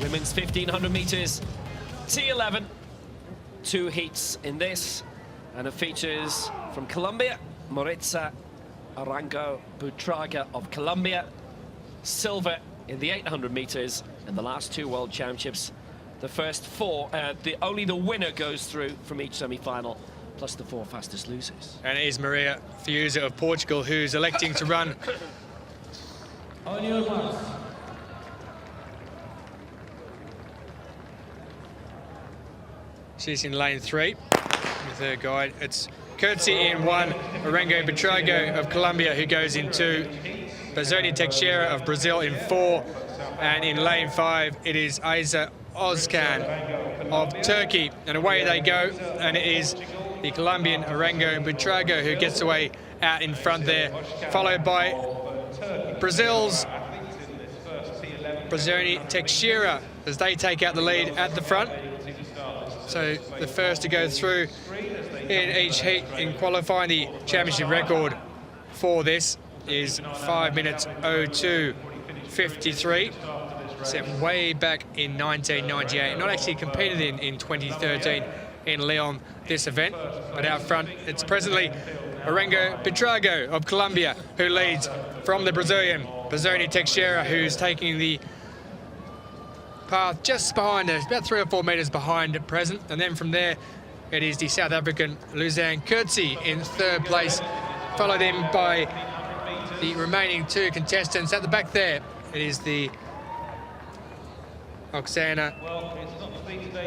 Women's 1500 meters, T11. 2 heats in this, and it features from Colombia, Maritza Arango Butraga of Colombia. Silver in the 800 meters in the last 2 World Championships. The first 4, only the winner goes through from each semi-final, plus the 4 fastest losers. And it is Maria Fiuza of Portugal who's electing to run. On your marks. She's in lane 3 with her guide. It's Curtsy in 1, Arango Butrago of Colombia who goes in 2, Bazone Teixeira of Brazil in 4, and in lane 5 it is Ayza Ozkan of Turkey, and away they go, and it is the Colombian Arango Butrago who gets away out in front there, followed by Brazil's Bazone Teixeira as they take out the lead at the front. So the first to go through in each heat in qualifying. The championship record for this is 5 minutes 02:53. Set way back in 1998. Not actually competed in 2013 in Leon, this event. But out front, it's presently Arango Butrago of Colombia who leads from the Brazilian Bazone Teixeira, who's taking the path just behind us, about 3 or 4 meters behind at present. And then from there, it is the South African Luzanne Curtsy in 3rd place, followed in by the remaining 2 contestants at the back there. It is the Oksana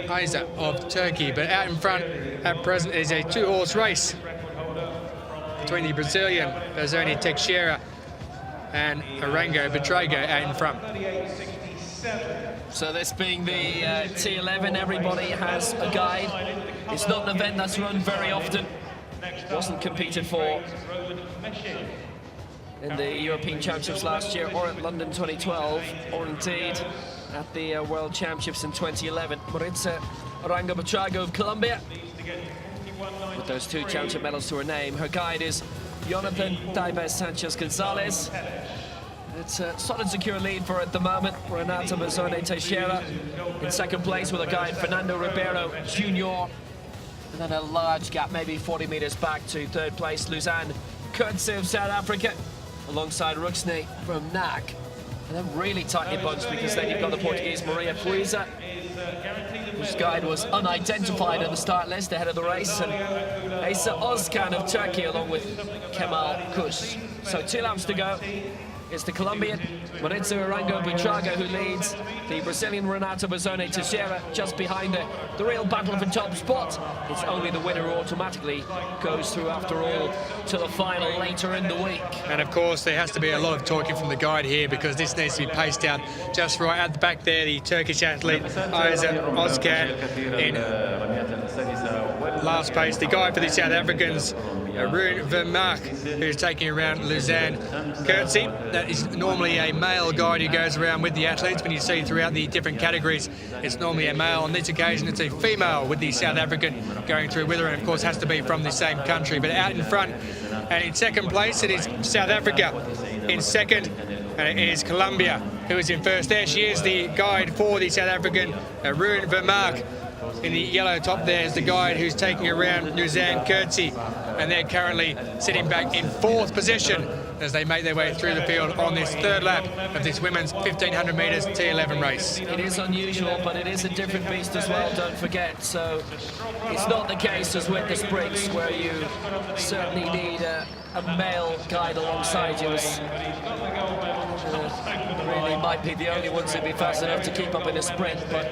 Ayza of Turkey, but out in front at present is a 2-horse race between the Brazilian Bazone Teixeira and Arango Butrago out in front. So this being the T11, everybody has a guide. It's not an event that's run very often. Wasn't competed for in the European Championships last year, or at London 2012, or indeed at the World Championships in 2011. Maritza Arango Butrago of Colombia, with those 2 championship medals to her name. Her guide is Jonathan Taibes Sanchez Gonzalez. It's a solid, secure lead for at the moment. Renata Bazone Teixeira in 2nd place with a guide Fernando Ribeiro Jr. And then a large gap, maybe 40 meters back to 3rd place, Luzanne Curtsy of South Africa, alongside Ruxney from NAC. And then really tightly bunched, because then you've got the Portuguese Maria Fiuza, whose guide was unidentified at the start list ahead of the race, and Ayza Ozkan of Turkey along with Kemal Kush. So 2 laps to go. It's the Colombian Maritza Arango Butrago who leads, the Brazilian Renata Bazone Teixeira just behind her. The real battle for top spot. It's only the winner who automatically goes through, after all, to the final later in the week. And of course there has to be a lot of talking from the guide here, because this needs to be paced out just right. At the back there, the Turkish athlete Ayza Ozkan in last place. The guide for the South Africans, Arun Vermaak, who's taking around Luzanne Curtsy. That is normally a male guide who goes around with the athletes. When you see throughout the different categories, it's normally a male. On this occasion, it's a female with the South African going through with her, and of course has to be from the same country. But out in front and in 2nd place, it is South Africa in 2nd, and it is Colombia who is in 1st. There she is, the guide for the South African, Arun Vermaak. In the yellow top there is the guide who's taking around Luzanne Curtsy, and they're currently sitting back in 4th position as they make their way through the field on this 3rd lap of this women's 1500 metres T11 race. It is unusual, but it is a different beast as well, don't forget. So it's not the case as with the sprints, where you certainly need a male guide alongside you. Really might be the only ones who'd be fast enough to keep up in a sprint, but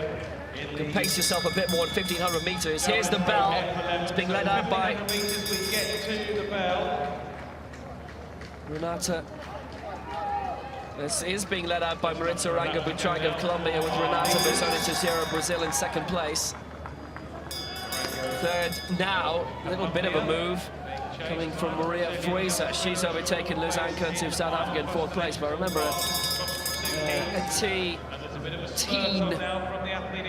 you can pace yourself a bit more in 1500 metres. Here's the bell. It's being led out by Renata. This is being led out by Maritza Arango Butrago of Colombia, with Renata Bazone Teixeira of Brazil in 2nd place. 3rd now, a little bit of a move coming from Maria Fiuza. She's overtaken Luzanne Curtsy of South Africa in 4th place. But remember, a teen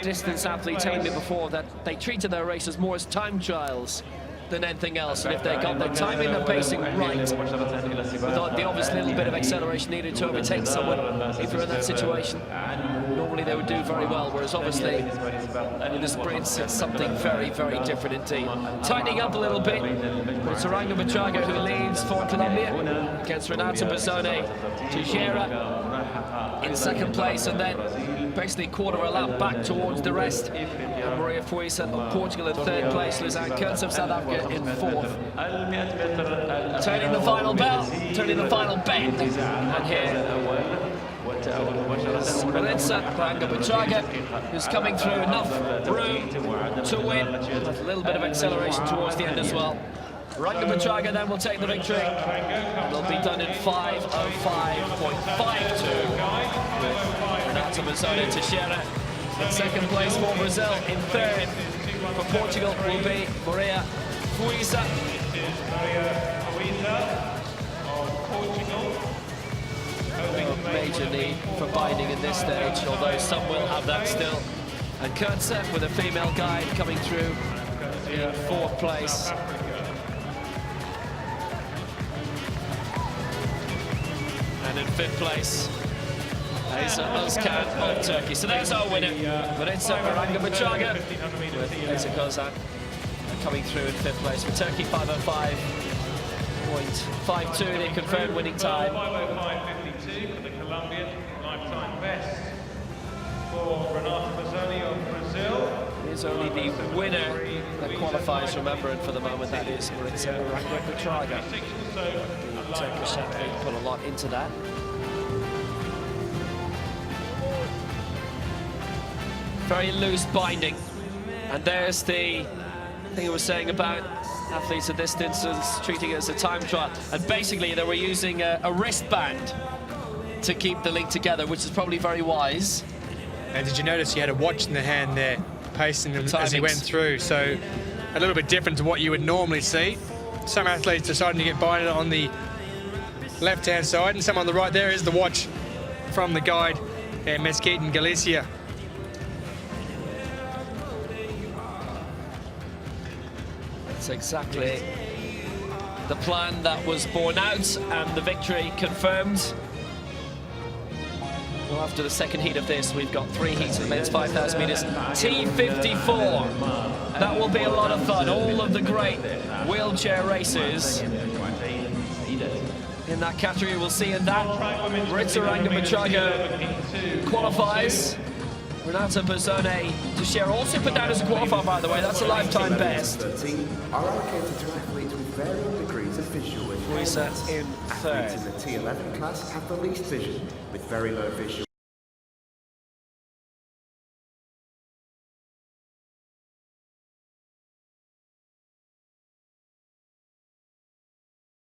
distance athlete telling me before that they treated their races more as time trials than anything else, and if they got their timing and pacing right, without the obvious little bit of acceleration needed to overtake someone if you're in that situation, no normally they would do very well, whereas obviously in the sprints it's something very, very different indeed. Tightening up a little bit, but it's Arango Buitrago who leads for Colombia against Renata Bazone Teixeira in second place, and then basically quarter a lap back towards the rest. Maria Fuisa of Portugal in third place, Luzanne Kurtz of South Africa in fourth. Turning the final bell, turning the final bend, and here Maritza Arango Buitrago, who's coming through, enough room to win, with a little bit of acceleration towards the end as well. Arango Buitrago then will take the victory. It'll be done in 5:05.52 with Renata Bazone Teixeira in second place for Brazil. In third for Portugal will be Maria Fuisa. No major need for binding in this stage, although some will have that still. And Kurtz with a female guide coming through in fourth place. And in fifth place, Asa Özkan of Turkey. So there's our winner, Maritza Arango Buitrago, with Asa Kozan coming through in fifth place for Turkey, 5:05.52, the confirmed winning time. 5:05.52 for the Colombian, lifetime best for Renata Bazone of Brazil. It is only the winner that qualifies, remember, and for the moment that is Maritza Arango Buitrago. The Turkish athlete put a lot into that. Very loose binding. And there's the thing I was saying about athletes at this distance treating it as a time trial. And basically they were using a wristband to keep the link together, which is probably very wise. And did you notice he had a watch in the hand there, pacing him as he went through? So a little bit different to what you would normally see. Some athletes deciding to get binded on the left-hand side, and some on the right. There is the watch from the guide, Mesquite in Galicia. That's exactly the plan that was borne out, and the victory confirmed. Well, after the second heat of this, we've got 3 heats of the men's 5,000 metres. T54. That will be a lot of fun. All of the great wheelchair races in that category we'll see in that. Maritza Arango Buitrago qualifies. Renata Bazone Teixeira also put down as a qualifier, by the way. That's a lifetime best. Are allocated to athletes with varying degrees of visual impairment. in third. Athletes in the T11 class have the least vision, with very low visual